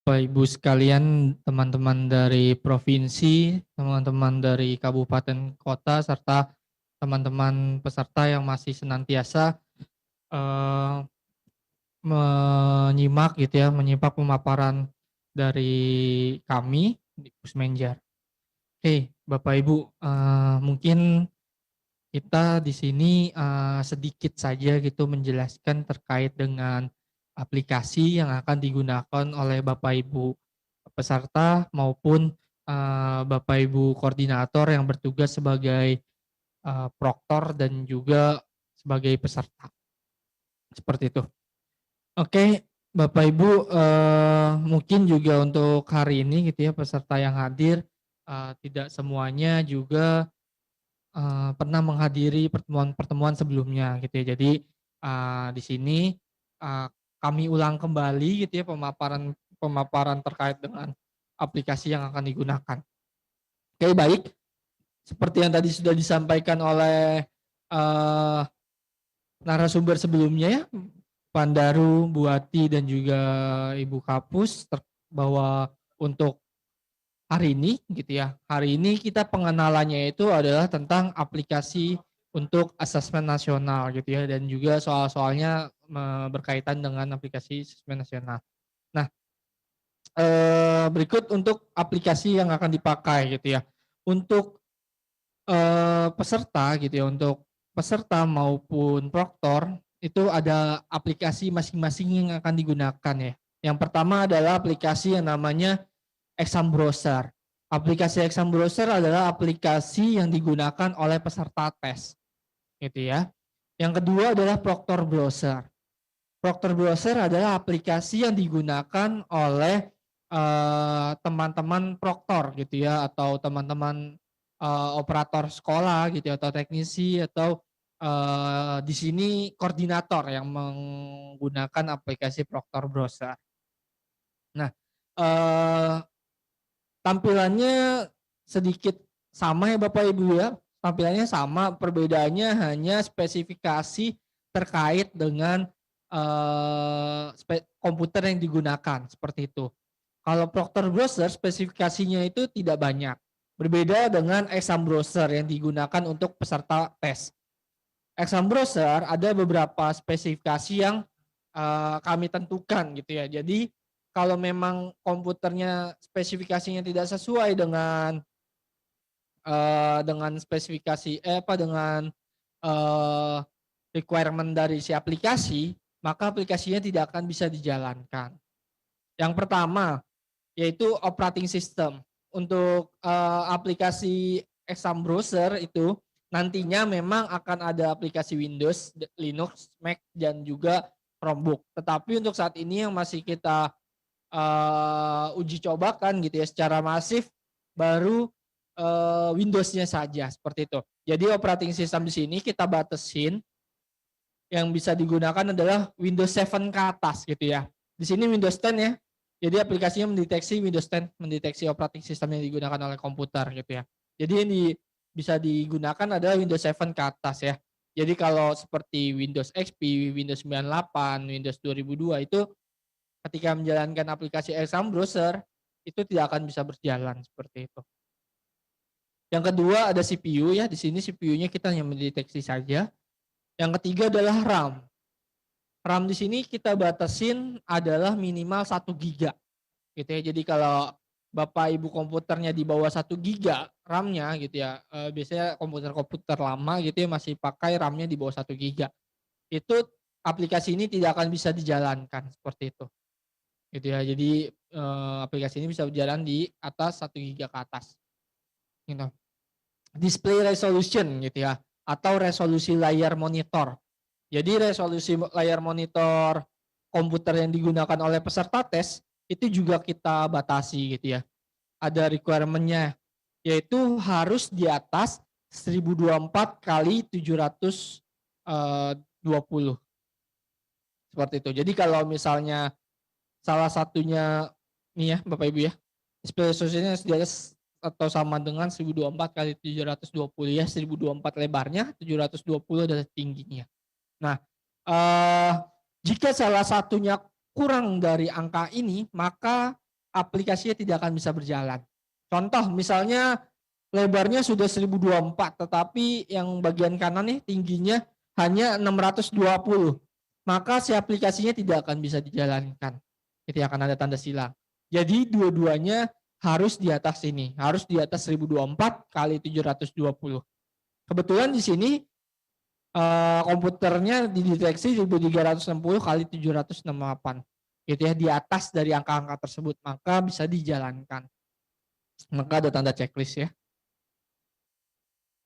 Bapak Ibu sekalian, teman-teman dari provinsi, teman-teman dari kabupaten kota, serta teman-teman peserta yang masih senantiasa eh, menyimak pemaparan dari kami di Pusmenjar. Oke, Bapak Ibu, mungkin kita di sini sedikit saja gitu menjelaskan terkait dengan aplikasi yang akan digunakan oleh Bapak Ibu peserta maupun Bapak Ibu koordinator yang bertugas sebagai proktor dan juga sebagai peserta. Seperti itu. Oke, Bapak Ibu, mungkin juga untuk hari ini gitu ya peserta yang hadir tidak semuanya juga pernah menghadiri pertemuan-pertemuan sebelumnya gitu ya. Jadi di sini uh, kami ulang kembali gitu ya pemaparan terkait dengan aplikasi yang akan digunakan. Oke, baik. Seperti yang tadi sudah disampaikan oleh uh, narasumber sebelumnya ya, Pandaru, Bu Ati dan juga Ibu Kapus bahwa untuk hari ini gitu ya. Hari ini kita pengenalannya itu adalah tentang aplikasi untuk asesmen nasional gitu ya dan juga soal-soalnya berkaitan dengan aplikasi asesmen nasional. Nah, berikut untuk aplikasi yang akan dipakai gitu ya. Untuk peserta gitu ya, untuk peserta maupun proktor itu ada aplikasi masing-masing yang akan digunakan ya. Yang pertama adalah aplikasi yang namanya Exam Browser. Aplikasi Exam Browser adalah aplikasi yang digunakan oleh peserta tes, gitu ya. Yang kedua adalah Proctor Browser. Proctor Browser adalah aplikasi yang digunakan oleh teman-teman proktor, gitu ya, atau teman-teman operator sekolah, gitu ya, atau teknisi atau di sini koordinator yang menggunakan aplikasi Proctor Browser. Nah, tampilannya sedikit sama ya Bapak Ibu ya. Tampilannya sama, perbedaannya hanya spesifikasi terkait dengan komputer yang digunakan seperti itu. Kalau Proctor Browser spesifikasinya itu tidak banyak. Berbeda dengan Exam Browser yang digunakan untuk peserta tes. Exam Browser ada beberapa spesifikasi yang kami tentukan gitu ya. Jadi kalau memang komputernya spesifikasinya tidak sesuai dengan spesifikasi dengan uh, requirement dari si aplikasi, maka aplikasinya tidak akan bisa dijalankan. Yang pertama yaitu operating system. Untuk aplikasi Exam Browser itu nantinya memang akan ada aplikasi Windows, Linux, Mac dan juga Chromebook. Tetapi untuk saat ini yang masih kita uji cobakan gitu ya secara masif baru Windows-nya saja seperti itu. Jadi operating system di sini kita batasin yang bisa digunakan adalah Windows 7 ke atas gitu ya. Di sini Windows 10 ya. Jadi aplikasinya mendeteksi Windows 10, mendeteksi operating system yang digunakan oleh komputer gitu ya. Jadi yang bisa digunakan adalah Windows 7 ke atas ya. Jadi kalau seperti Windows XP, Windows 98, Windows 2002 itu ketika menjalankan aplikasi Exam Browser itu tidak akan bisa berjalan seperti itu. Yang kedua ada CPU ya, di sini CPU-nya kita hanya mendeteksi saja. Yang ketiga adalah RAM. RAM di sini kita batasin adalah minimal 1 giga. Gitu ya. Jadi kalau Bapak Ibu komputernya di bawah 1 giga RAM-nya gitu ya. Biasanya komputer-komputer lama gitu ya masih pakai RAM-nya di bawah 1 giga. Itu aplikasi ini tidak akan bisa dijalankan seperti itu. Gitu ya. Jadi aplikasi ini bisa berjalan di atas 1 giga ke atas. Gitu. Display resolution gitu ya atau resolusi layar monitor. Jadi resolusi layar monitor komputer yang digunakan oleh peserta tes itu juga kita batasi gitu ya. Ada requirement-nya yaitu harus di atas 1024 kali 720 seperti itu. Jadi kalau misalnya salah satunya nih ya Bapak Ibu ya, display resolusinya di atas atau sama dengan 1024 kali 720 ya, 1024 lebarnya, 720 adalah tingginya. Nah, Jika salah satunya kurang dari angka ini, maka aplikasinya tidak akan bisa berjalan. Contoh misalnya lebarnya sudah 1024, tetapi yang bagian kanan nih tingginya hanya 620. Maka si aplikasinya tidak akan bisa dijalankan. Itu akan ada tanda silang. Jadi dua-duanya harus di atas ini, harus di atas 1024 kali 720. Kebetulan di sini komputernya dideteksi 1360 kali 768. Gitu ya, di atas dari angka-angka tersebut, maka bisa dijalankan. Maka ada tanda checklist ya.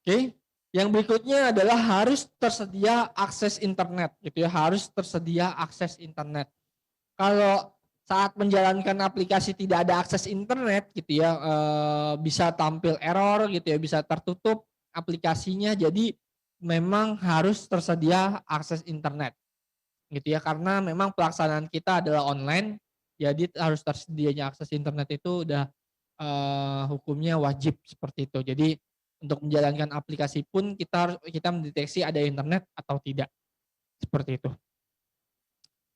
Oke, yang berikutnya adalah harus tersedia akses internet gitu ya, harus tersedia akses internet. Kalau saat menjalankan aplikasi tidak ada akses internet gitu ya, bisa tampil error gitu ya, bisa tertutup aplikasinya. Jadi memang harus tersedia akses internet gitu ya, karena memang pelaksanaan kita adalah online, jadi harus tersedianya akses internet itu udah hukumnya wajib seperti itu. Jadi untuk menjalankan aplikasi pun kita mendeteksi ada internet atau tidak, seperti itu.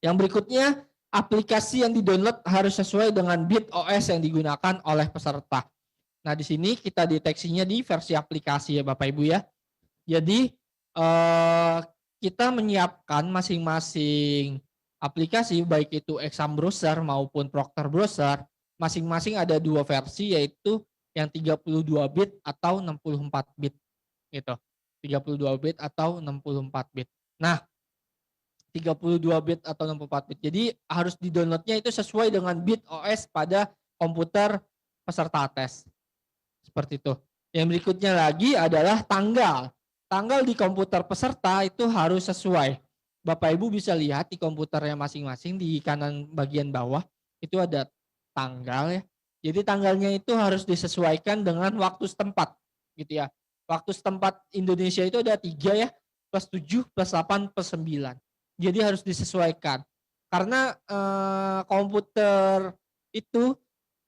Yang berikutnya, aplikasi yang di-download harus sesuai dengan bit OS yang digunakan oleh peserta. Nah, di sini kita deteksinya di versi aplikasi ya Bapak Ibu ya. Jadi kita menyiapkan masing-masing aplikasi, baik itu Exam Browser maupun Proctor Browser, masing-masing ada dua versi, yaitu yang 32 bit atau 64 bit gitu. 32 bit atau 64 bit. Nah, 32 bit atau 64 bit. Jadi harus di-downloadnya itu sesuai dengan bit OS pada komputer peserta tes. Seperti itu. Yang berikutnya lagi adalah tanggal. Tanggal di komputer peserta itu harus sesuai. Bapak Ibu bisa lihat di komputernya masing-masing di kanan bagian bawah itu ada tanggal ya. Jadi tanggalnya itu harus disesuaikan dengan waktu setempat gitu ya. Waktu setempat Indonesia itu ada 3 ya, plus 7, plus 8, plus 9. Jadi harus disesuaikan. Karena komputer itu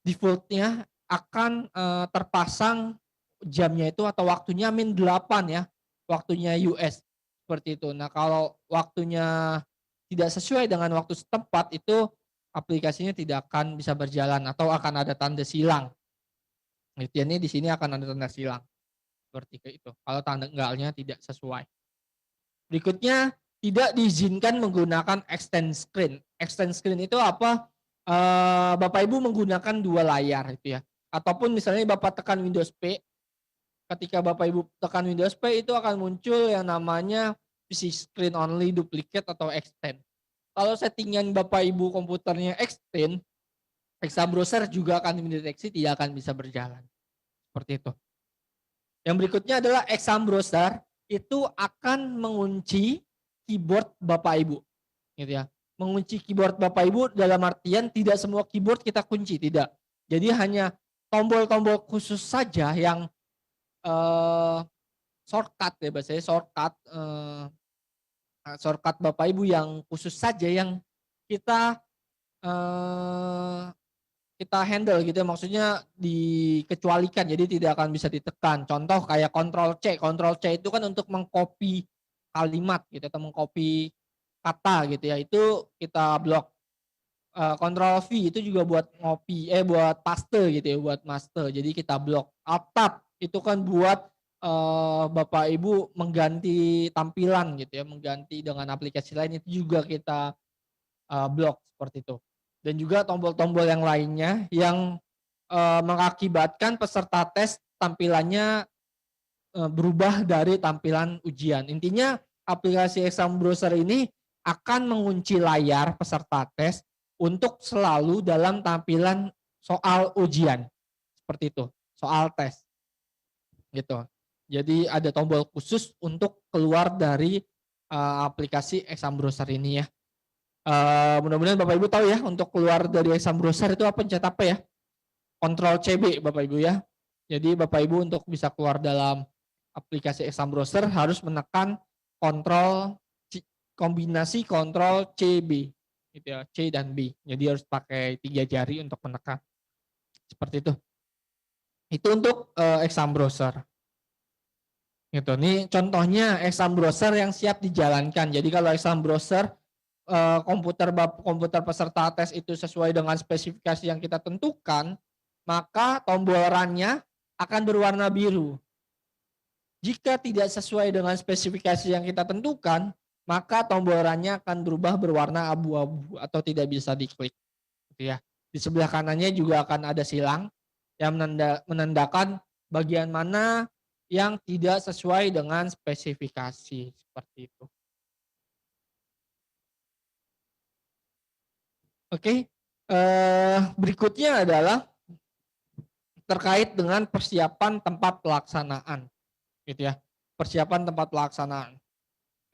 defaultnya akan terpasang jamnya itu atau waktunya -8 ya, waktunya US seperti itu. Nah, kalau waktunya tidak sesuai dengan waktu setempat itu aplikasinya tidak akan bisa berjalan atau akan ada tanda silang. Gitu ya, ini di sini akan ada tanda silang seperti itu. Kalau tanggalnya tidak sesuai. Berikutnya, tidak diizinkan menggunakan extend screen. Extend screen itu apa? Bapak Ibu menggunakan dua layar itu ya. Ataupun misalnya Bapak tekan Windows P, ketika Bapak Ibu tekan Windows P itu akan muncul yang namanya PC screen only, duplicate atau extend. Kalau settingan Bapak Ibu komputernya extend, Exam Browser juga akan mendeteksi tidak akan bisa berjalan. Seperti itu. Yang berikutnya adalah Exam Browser itu akan mengunci keyboard Bapak Ibu. Gitu ya. Mengunci keyboard Bapak Ibu dalam artian tidak semua keyboard kita kunci, tidak. Jadi hanya tombol-tombol khusus saja yang shortcut ya bahasanya, shortcut Bapak Ibu yang khusus saja yang kita kita handle gitu ya, maksudnya dikecualikan jadi tidak akan bisa ditekan. Contoh kayak Ctrl C itu kan untuk mengcopy kalimat gitu atau mengcopy kata gitu ya, itu kita blok. Ctrl V itu juga buat buat paste gitu ya, buat master. Jadi kita blok. Alt Tab itu kan buat Bapak Ibu mengganti tampilan gitu ya, mengganti dengan aplikasi lain itu juga kita blok seperti itu. Dan juga tombol-tombol yang lainnya yang mengakibatkan peserta tes tampilannya berubah dari tampilan ujian. Intinya aplikasi Exam Browser ini akan mengunci layar peserta tes untuk selalu dalam tampilan soal ujian. Seperti itu, soal tes. Gitu. Jadi ada tombol khusus untuk keluar dari aplikasi Exam Browser ini ya. Mudah-mudahan Bapak Ibu tahu ya, untuk keluar dari Exam Browser itu pencet apa ya? Ctrl CB Bapak Ibu ya. Jadi Bapak Ibu untuk bisa keluar dalam aplikasi Exam Browser harus menekan kombinasi Ctrl CB gitu ya, C dan B. Jadi harus pakai 3 jari untuk menekan. Seperti itu. Itu untuk Exam Browser. Gitu. Ini contohnya Exam Browser yang siap dijalankan. Jadi kalau Exam Browser komputer peserta tes itu sesuai dengan spesifikasi yang kita tentukan, maka tombol run-nya akan berwarna biru. Jika tidak sesuai dengan spesifikasi yang kita tentukan, maka tombol run-nya akan berubah berwarna abu-abu atau tidak bisa diklik, gitu ya. Di sebelah kanannya juga akan ada silang yang menandakan bagian mana yang tidak sesuai dengan spesifikasi, seperti itu. Oke, berikutnya adalah terkait dengan persiapan tempat pelaksanaan, gitu ya. Persiapan tempat pelaksanaan.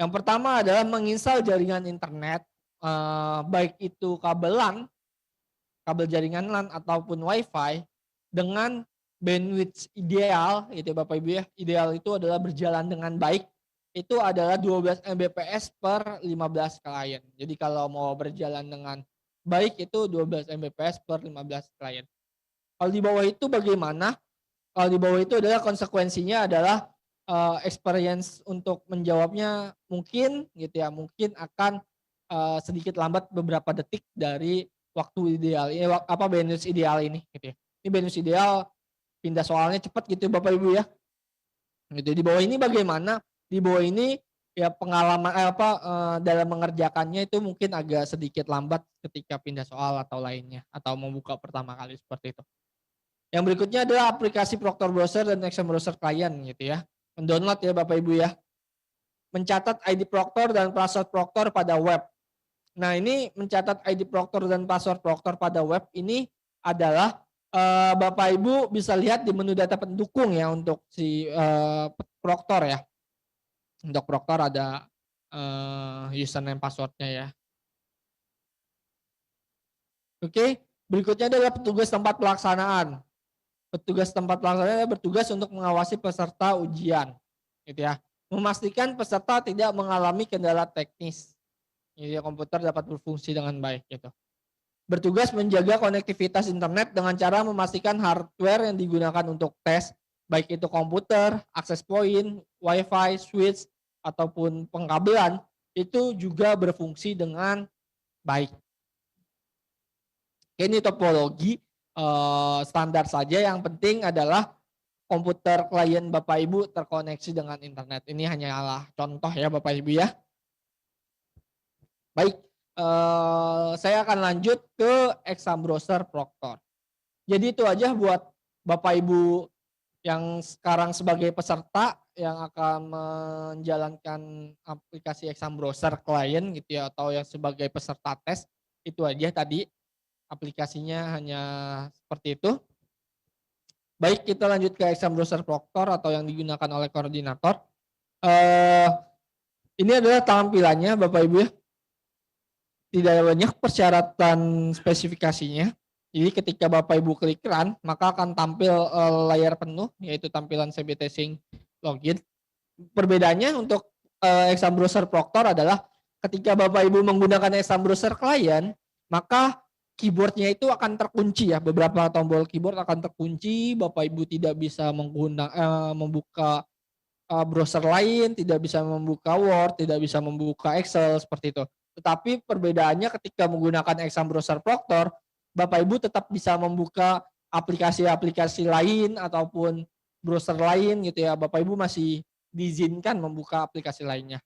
Yang pertama adalah menginstal jaringan internet, baik itu kabel jaringan LAN ataupun WiFi dengan bandwidth ideal, gitu ya Bapak Ibu ya. Ideal itu adalah berjalan dengan baik. Itu adalah 12 Mbps per 15 klien. Jadi kalau mau berjalan dengan baik itu 12 Mbps per 15 klien. Kalau di bawah itu bagaimana? Kalau di bawah itu adalah konsekuensinya adalah experience untuk menjawabnya mungkin gitu ya, mungkin akan sedikit lambat beberapa detik dari waktu ideal ini bandwidth ideal ini gitu ya. Ini bandwidth ideal, pindah soalnya cepat gitu Bapak Ibu ya. Gitu. Di bawah ini bagaimana? Di bawah ini ya pengalaman dalam mengerjakannya itu mungkin agak sedikit lambat ketika pindah soal atau lainnya atau membuka pertama kali seperti itu. Yang berikutnya adalah aplikasi Proctor Browser dan Exam Browser Client gitu ya. Mendownload ya Bapak Ibu ya. Mencatat ID Proctor dan password Proctor pada web. Nah ini mencatat ID Proctor dan password Proctor pada web ini adalah Bapak Ibu bisa lihat di menu data pendukung ya untuk si Proctor ya. Untuk Proctor ada username passwordnya ya. Oke, berikutnya adalah petugas tempat pelaksanaan. Petugas tempat pelaksanaan bertugas untuk mengawasi peserta ujian, gitu ya. Memastikan peserta tidak mengalami kendala teknis, jadi komputer dapat berfungsi dengan baik, gitu. Bertugas menjaga konektivitas internet dengan cara memastikan hardware yang digunakan untuk tes, baik itu komputer, akses point, wifi, switch, ataupun pengkabelan, itu juga berfungsi dengan baik. Ini topologi standar saja, yang penting adalah komputer klien Bapak Ibu terkoneksi dengan internet. Ini hanyalah contoh ya Bapak Ibu ya. Baik, saya akan lanjut ke exam browser Proctor. Jadi itu aja buat Bapak Ibu yang sekarang sebagai peserta yang akan menjalankan aplikasi exam browser klien gitu ya, atau yang sebagai peserta tes. Itu aja tadi aplikasinya, hanya seperti itu. Baik, kita lanjut ke exam browser Proctor atau yang digunakan oleh koordinator. Ini adalah tampilannya Bapak Ibu ya. Tidak banyak persyaratan spesifikasinya. Jadi ketika Bapak Ibu klik run, maka akan tampil layar penuh, yaitu tampilan CBT Sync login. Perbedaannya untuk exam browser Proctor adalah ketika Bapak Ibu menggunakan exam browser client, maka keyboardnya itu akan terkunci ya, beberapa tombol keyboard akan terkunci, Bapak Ibu tidak bisa membuka browser lain, tidak bisa membuka Word, tidak bisa membuka Excel seperti itu. Tetapi perbedaannya ketika menggunakan exam browser Proctor, Bapak Ibu tetap bisa membuka aplikasi-aplikasi lain ataupun browser lain gitu ya. Bapak Ibu masih diizinkan membuka aplikasi lainnya.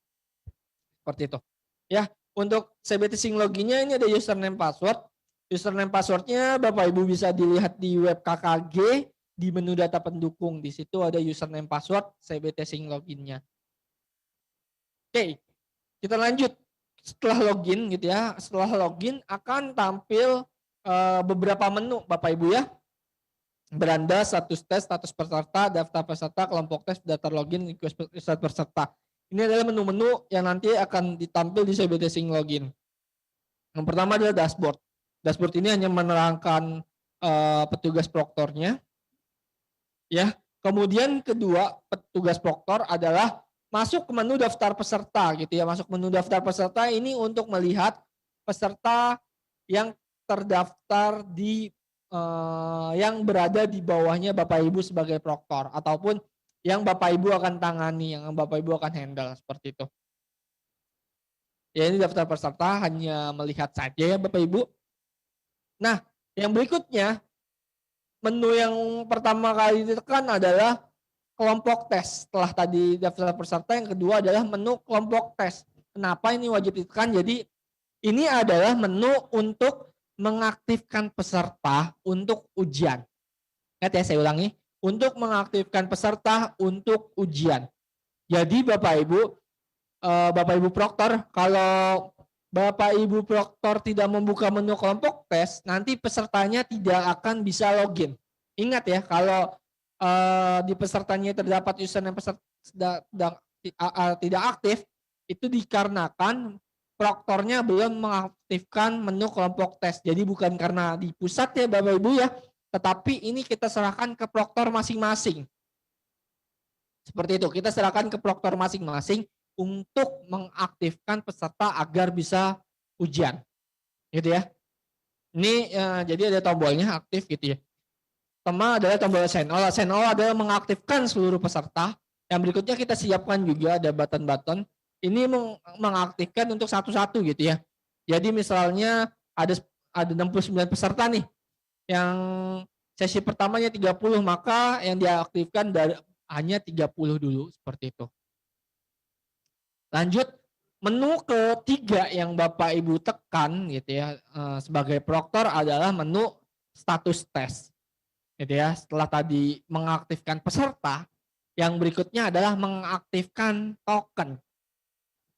Seperti itu. Ya, untuk CBT Sync loginnya ini ada username password. Username passwordnya Bapak Ibu bisa dilihat di web KKG di menu data pendukung. Di situ ada username password CBT Sync loginnya. Oke, kita lanjut. Setelah login gitu ya, setelah login akan tampil beberapa menu Bapak Ibu ya. Beranda, status tes, status peserta, daftar peserta, kelompok tes, daftar login, request peserta. Ini adalah menu-menu yang nanti akan ditampil di CBT Sync login. Yang pertama adalah dashboard. Dashboard ini hanya menerangkan petugas proktornya. Ya. Kemudian kedua, petugas proktor adalah masuk ke menu daftar peserta gitu ya. Masuk menu daftar peserta ini untuk melihat peserta yang terdaftar di yang berada di bawahnya Bapak Ibu sebagai proktor, ataupun yang Bapak Ibu akan tangani, yang Bapak Ibu akan handle seperti itu. Ya ini daftar peserta hanya melihat saja ya Bapak Ibu. Nah, yang berikutnya menu yang pertama kali ditekan adalah kelompok tes. Setelah tadi daftar peserta, yang kedua adalah menu kelompok tes. Kenapa ini wajib ditekan? Jadi ini adalah menu untuk mengaktifkan peserta untuk ujian. Ingat ya, saya ulangi, untuk mengaktifkan peserta untuk ujian. Jadi Bapak Ibu Proktor, kalau Bapak Ibu Proktor tidak membuka menu kelompok tes, nanti pesertanya tidak akan bisa login. Ingat ya, kalau di pesertanya terdapat username peserta tidak aktif, itu dikarenakan proktornya belum mengaktifkan menu kelompok tes. Jadi bukan karena di pusat ya Bapak Ibu ya, tetapi ini kita serahkan ke proktor masing-masing. Seperti itu, kita serahkan ke proktor masing-masing untuk mengaktifkan peserta agar bisa ujian. Gitu ya. Ini jadi ada tombolnya aktif gitu ya. Pertama adalah tombol sign all. Sign all adalah mengaktifkan seluruh peserta. Yang berikutnya kita siapkan juga ada button-button. Ini mengaktifkan untuk satu-satu gitu ya. Jadi misalnya ada 69 peserta nih. Yang sesi pertamanya 30, maka yang diaktifkan hanya 30 dulu seperti itu. Lanjut, menu ketiga yang Bapak Ibu tekan gitu ya sebagai proktor adalah menu status tes. Gitu ya. Setelah tadi mengaktifkan peserta, yang berikutnya adalah mengaktifkan token.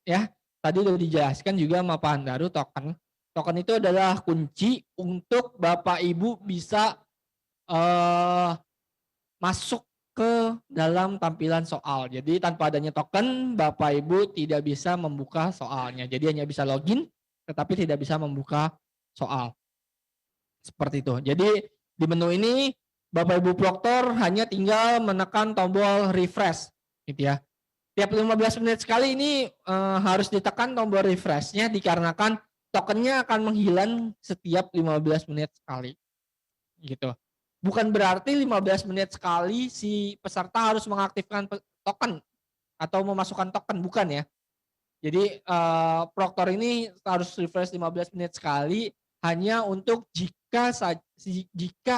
Ya, tadi sudah dijelaskan juga sama Pak Handaru token. Token itu adalah kunci untuk Bapak Ibu bisa masuk ke dalam tampilan soal. Jadi tanpa adanya token, Bapak Ibu tidak bisa membuka soalnya. Jadi hanya bisa login, tetapi tidak bisa membuka soal. Seperti itu. Jadi di menu ini Bapak Ibu Proktor hanya tinggal menekan tombol refresh, gitu ya. Tiap 15 menit sekali ini harus ditekan tombol refreshnya dikarenakan tokennya akan menghilang setiap 15 menit sekali, gitu. Bukan berarti 15 menit sekali si peserta harus mengaktifkan token atau memasukkan token, bukan ya. Jadi proktor ini harus refresh 15 menit sekali hanya untuk jika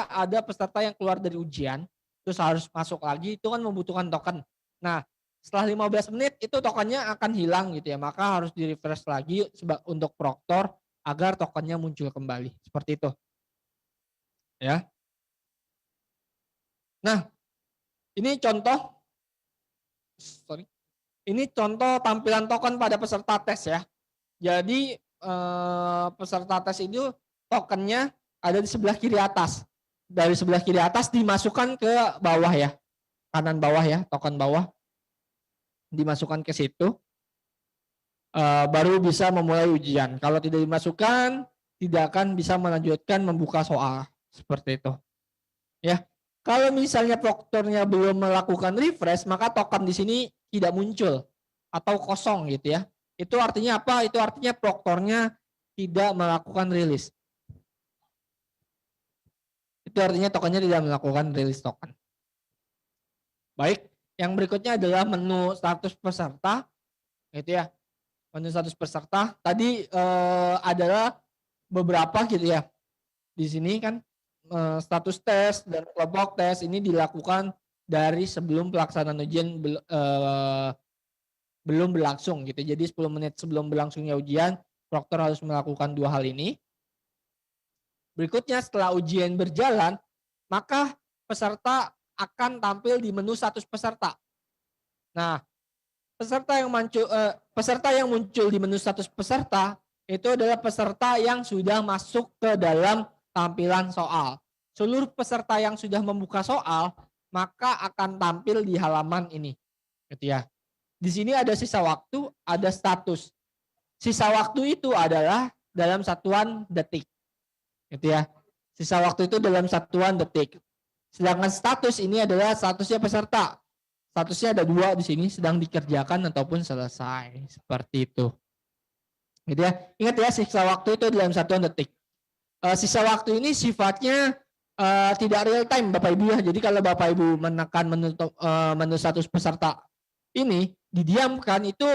ada peserta yang keluar dari ujian terus harus masuk lagi, itu kan membutuhkan token. Nah, setelah 15 menit itu tokennya akan hilang gitu ya, maka harus di refresh lagi untuk proktor agar tokennya muncul kembali. Seperti itu. Ya. Nah, ini contoh tampilan token pada peserta tes ya. Jadi peserta tes itu tokennya ada di sebelah kiri atas. Dari sebelah kiri atas dimasukkan ke bawah ya. Kanan bawah ya, token bawah. Dimasukkan ke situ. Baru bisa memulai ujian. Kalau tidak dimasukkan, tidak akan bisa melanjutkan membuka soal. Seperti itu. Ya. Kalau misalnya proktornya belum melakukan refresh, maka token di sini tidak muncul atau kosong gitu ya. Itu artinya apa? Itu artinya proktornya tidak melakukan rilis. Itu artinya tokennya tidak melakukan rilis token. Baik, yang berikutnya adalah menu status peserta, gitu ya. Menu status peserta tadi adalah beberapa gitu ya. Di sini kan status tes dan kelompok tes ini dilakukan dari sebelum pelaksanaan ujian belum berlangsung gitu. Jadi 10 menit sebelum berlangsungnya ujian, proktor harus melakukan dua hal ini. Berikutnya setelah ujian berjalan, maka peserta akan tampil di menu status peserta. Nah, peserta yang muncul di menu status peserta itu adalah peserta yang sudah masuk ke dalam tampilan soal. Seluruh peserta yang sudah membuka soal maka akan tampil di halaman ini, gitu ya. Di sini ada sisa waktu, ada status. Sisa waktu itu adalah dalam satuan detik, gitu ya. Sisa waktu itu dalam satuan detik. Sedangkan status ini adalah statusnya peserta. Statusnya ada dua di sini, sedang dikerjakan ataupun selesai, seperti itu. Gitu ya. Ingat ya, sisa waktu itu dalam satuan detik. Sisa waktu ini sifatnya tidak real time Bapak Ibu ya. Jadi kalau Bapak Ibu menekan menu status peserta ini didiamkan, itu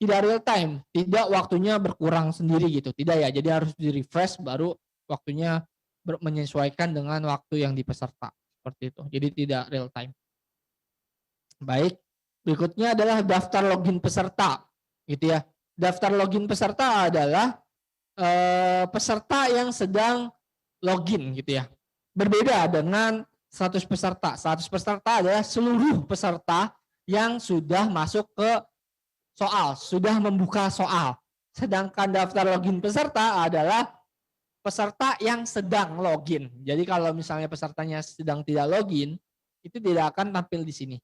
tidak real time, tidak waktunya berkurang sendiri gitu, tidak ya. Jadi harus di-refresh baru waktunya menyesuaikan dengan waktu yang di peserta, seperti itu. Jadi tidak real time. Baik, berikutnya adalah daftar login peserta, gitu ya. Daftar login peserta adalah peserta yang sedang login, gitu ya. Berbeda dengan status peserta. Status peserta adalah seluruh peserta yang sudah masuk ke soal, sudah membuka soal. Sedangkan daftar login peserta adalah peserta yang sedang login. Jadi kalau misalnya pesertanya sedang tidak login, itu tidak akan tampil di sini.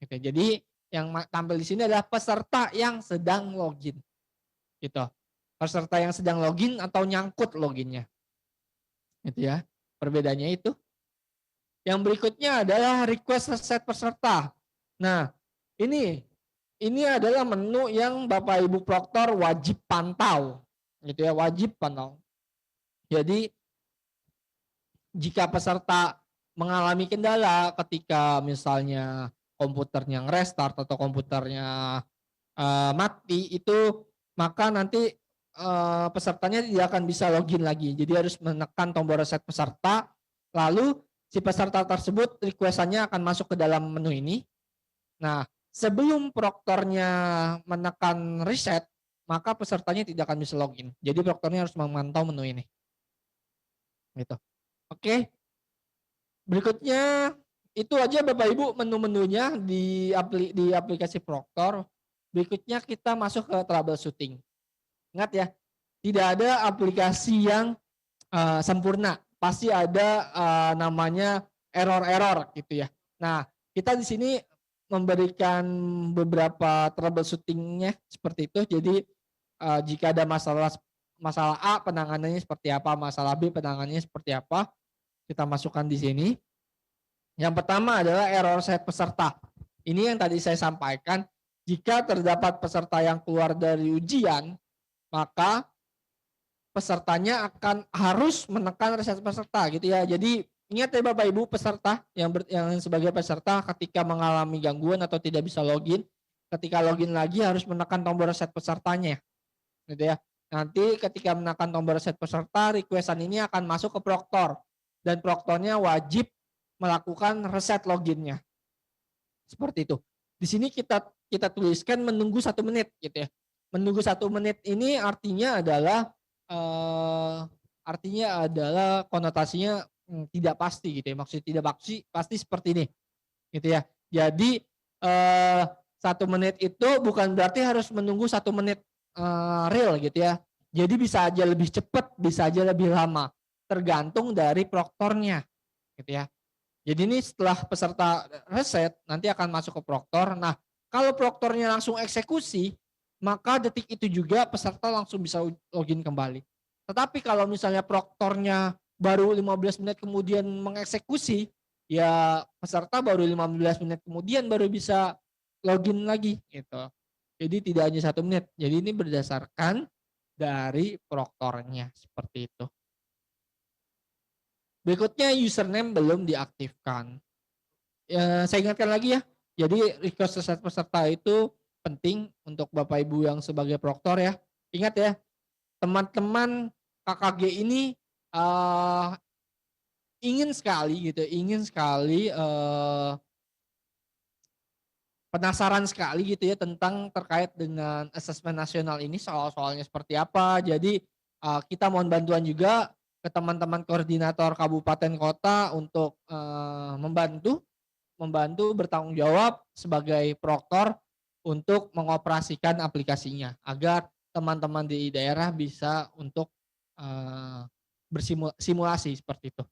Gitu. Jadi yang tampil di sini adalah peserta yang sedang login. Gitu. Peserta yang sedang login atau nyangkut loginnya. Gitu ya. Perbedaannya itu. Yang berikutnya adalah request reset peserta. Nah, ini adalah menu yang Bapak Ibu Proktor wajib pantau. Gitu ya, wajib pantau. Jadi jika peserta mengalami kendala ketika misalnya komputernya nge-restart atau komputernya mati, itu maka nanti pesertanya tidak akan bisa login lagi. Jadi harus menekan tombol reset peserta, lalu si peserta tersebut request-annya akan masuk ke dalam menu ini. Nah, sebelum proktornya menekan reset, maka pesertanya tidak akan bisa login. Jadi proktornya harus memantau menu ini. Gitu. Oke. Berikutnya itu aja Bapak Ibu menu-menunya di aplikasi Proktor. Berikutnya kita masuk ke troubleshooting. Ingat ya, tidak ada aplikasi yang sempurna. Pasti ada namanya error-error gitu ya. Nah, kita di sini memberikan beberapa troubleshootingnya seperti itu. Jadi jika ada masalah A penanganannya seperti apa, masalah B penanganannya seperti apa, kita masukkan di sini. Yang pertama adalah error set peserta. Ini yang tadi saya sampaikan, jika terdapat peserta yang keluar dari ujian, maka pesertanya akan harus menekan reset peserta gitu ya. Jadi ingat ya Bapak Ibu peserta yang sebagai peserta ketika mengalami gangguan atau tidak bisa login, ketika login lagi harus menekan tombol reset pesertanya. Gitu ya. Nanti ketika menekan tombol reset peserta, requestan ini akan masuk ke proktor dan proktornya wajib melakukan reset loginnya. Seperti itu. Di sini kita tuliskan menunggu 1 menit gitu ya. Menunggu 1 menit ini artinya adalah konotasinya tidak pasti gitu ya. Maksudnya tidak pasti seperti ini. Gitu ya. Jadi 1 menit itu bukan berarti harus menunggu 1 menit real gitu ya. Jadi bisa aja lebih cepat, bisa aja lebih lama, tergantung dari proktornya, gitu ya. Jadi ini setelah peserta reset nanti akan masuk ke proktor. Nah, kalau proktornya langsung eksekusi, maka detik itu juga peserta langsung bisa login kembali. Tetapi kalau misalnya proktornya baru 15 menit kemudian mengeksekusi, ya peserta baru 15 menit kemudian baru bisa login lagi, gitu. Jadi tidak hanya 1 menit. Jadi ini berdasarkan dari proktornya seperti itu. Berikutnya username belum diaktifkan. Saya ingatkan lagi ya. Jadi request reset peserta itu penting untuk Bapak Ibu yang sebagai proktor ya. Ingat ya, teman-teman KKG ini ingin sekali penasaran sekali gitu ya tentang terkait dengan asesmen nasional ini, soal-soalnya seperti apa. Jadi kita mohon bantuan juga ke teman-teman koordinator kabupaten kota untuk membantu bertanggung jawab sebagai proktor untuk mengoperasikan aplikasinya agar teman-teman di daerah bisa untuk bersimulasi seperti itu.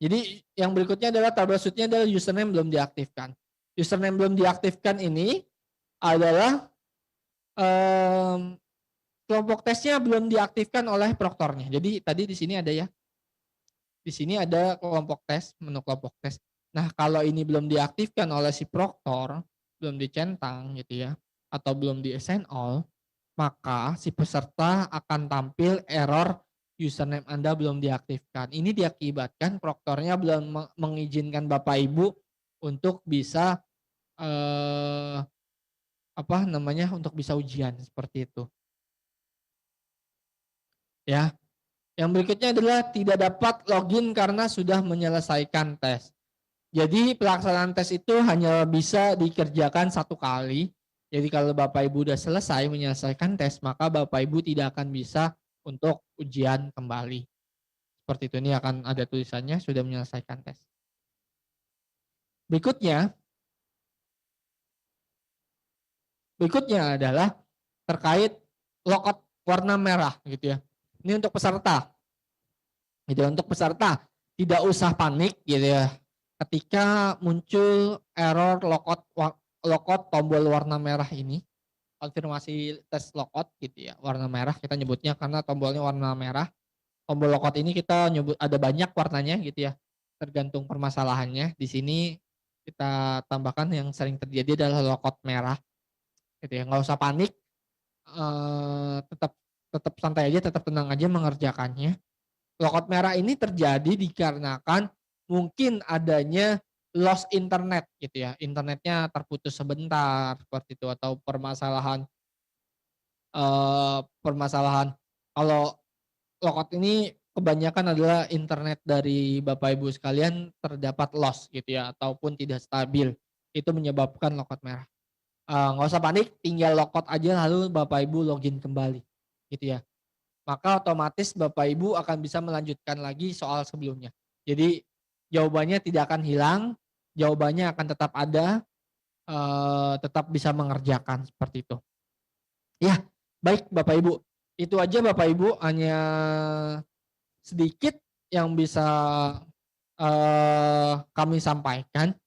Jadi yang berikutnya adalah troubleshootnya adalah username belum diaktifkan. Username belum diaktifkan ini adalah kelompok tesnya belum diaktifkan oleh proktornya. Jadi tadi di sini ada ya. Di sini ada kelompok tes, menu kelompok tes. Nah, kalau ini belum diaktifkan oleh si proktor, belum dicentang gitu ya, atau belum di assign all, maka si peserta akan tampil error username Anda belum diaktifkan. Ini diakibatkan proktornya belum mengizinkan Bapak Ibu untuk bisa untuk bisa ujian seperti itu. Ya. Yang berikutnya adalah tidak dapat login karena sudah menyelesaikan tes. Jadi pelaksanaan tes itu hanya bisa dikerjakan satu kali. Jadi kalau Bapak Ibu sudah selesai menyelesaikan tes, maka Bapak Ibu tidak akan bisa untuk ujian kembali. Seperti itu, ini akan ada tulisannya sudah menyelesaikan tes. Berikutnya adalah terkait logout warna merah gitu ya. Ini untuk peserta. Gitu ya, untuk peserta tidak usah panik gitu ya. Ketika muncul error logout tombol warna merah ini, konfirmasi tes logout gitu ya, warna merah kita nyebutnya karena tombolnya warna merah. Tombol logout ini kita nyebut ada banyak warnanya gitu ya, tergantung permasalahannya. Di sini kita tambahkan yang sering terjadi adalah logout merah gitu ya. Nggak usah panik, tetap tetap santai aja, tetap tenang aja mengerjakannya. Logout merah ini terjadi dikarenakan mungkin adanya loss internet gitu ya, internetnya terputus sebentar seperti itu, atau permasalahan kalau logout ini kebanyakan adalah internet dari Bapak Ibu sekalian terdapat loss gitu ya, ataupun tidak stabil, itu menyebabkan logout merah. Nggak usah panik, tinggal logout aja lalu Bapak Ibu login kembali gitu ya. Maka otomatis Bapak Ibu akan bisa melanjutkan lagi soal sebelumnya. Jadi jawabannya tidak akan hilang, jawabannya akan tetap ada, tetap bisa mengerjakan seperti itu. Ya, baik Bapak Ibu. Itu aja Bapak Ibu, hanya sedikit yang bisa kami sampaikan.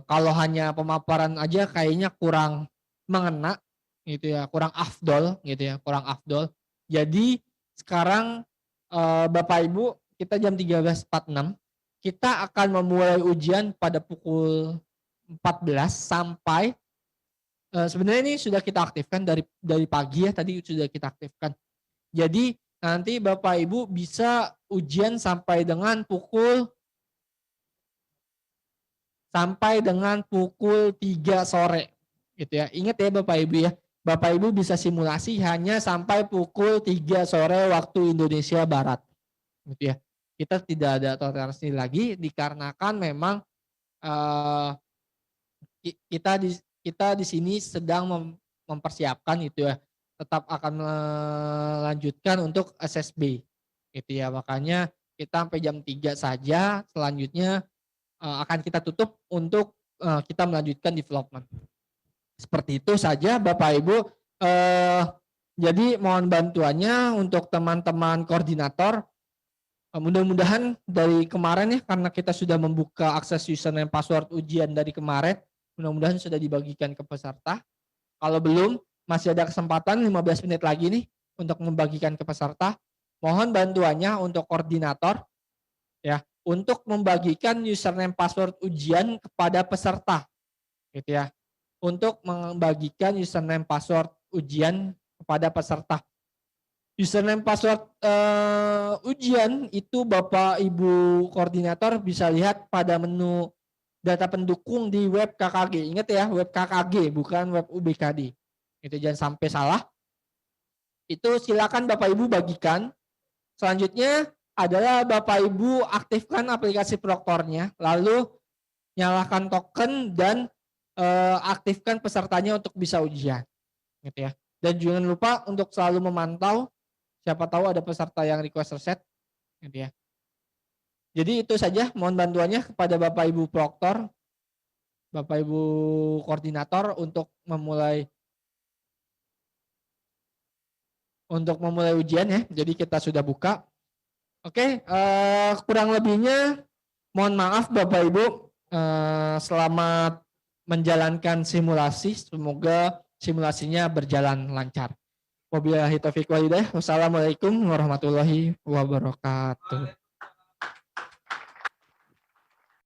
Kalau hanya pemaparan aja kayaknya kurang mengena gitu ya, kurang afdol gitu ya, kurang afdol. Jadi sekarang Bapak Ibu, kita jam 13.46 kita akan memulai ujian pada pukul 14 sampai sebenarnya ini sudah kita aktifkan dari pagi ya, tadi sudah kita aktifkan. Jadi nanti Bapak Ibu bisa ujian sampai dengan pukul 3 sore gitu ya. Ingat ya Bapak Ibu ya, Bapak Ibu bisa simulasi hanya sampai pukul 3 sore waktu Indonesia Barat gitu ya. Kita tidak ada toleransi lagi dikarenakan memang uh, kita di sini sedang mempersiapkan gitu ya, tetap akan melanjutkan untuk SSB gitu ya. Makanya kita sampai jam 3 saja, selanjutnya akan kita tutup untuk kita melanjutkan development. Seperti itu saja Bapak Ibu. Jadi mohon bantuannya untuk teman-teman koordinator. Mudah-mudahan dari kemarin ya, karena kita sudah membuka akses username password ujian dari kemarin, mudah-mudahan sudah dibagikan ke peserta. Kalau belum, masih ada kesempatan 15 menit lagi nih untuk membagikan ke peserta. Mohon bantuannya untuk koordinator ya, untuk membagikan username password ujian kepada peserta gitu ya. Untuk membagikan username password ujian kepada peserta. Username password ujian itu Bapak Ibu koordinator bisa lihat pada menu data pendukung di web KKG. Ingat ya, web KKG bukan web UBKD. Itu jangan sampai salah. Itu silakan Bapak Ibu bagikan. Selanjutnya adalah Bapak Ibu aktifkan aplikasi Proktornya, lalu nyalakan token dan aktifkan pesertanya untuk bisa ujian. Gitu ya. Dan jangan lupa untuk selalu memantau, siapa tahu ada peserta yang request reset. Gitu ya. Jadi itu saja, mohon bantuannya kepada Bapak Ibu Proktor, Bapak Ibu Koordinator untuk memulai ujian ya. Jadi kita sudah buka. Oke, kurang lebihnya mohon maaf Bapak Ibu. Selamat menjalankan simulasi. Semoga simulasinya berjalan lancar. Wabillahi taufiq wal hidayah. Wassalamualaikum warahmatullahi wabarakatuh.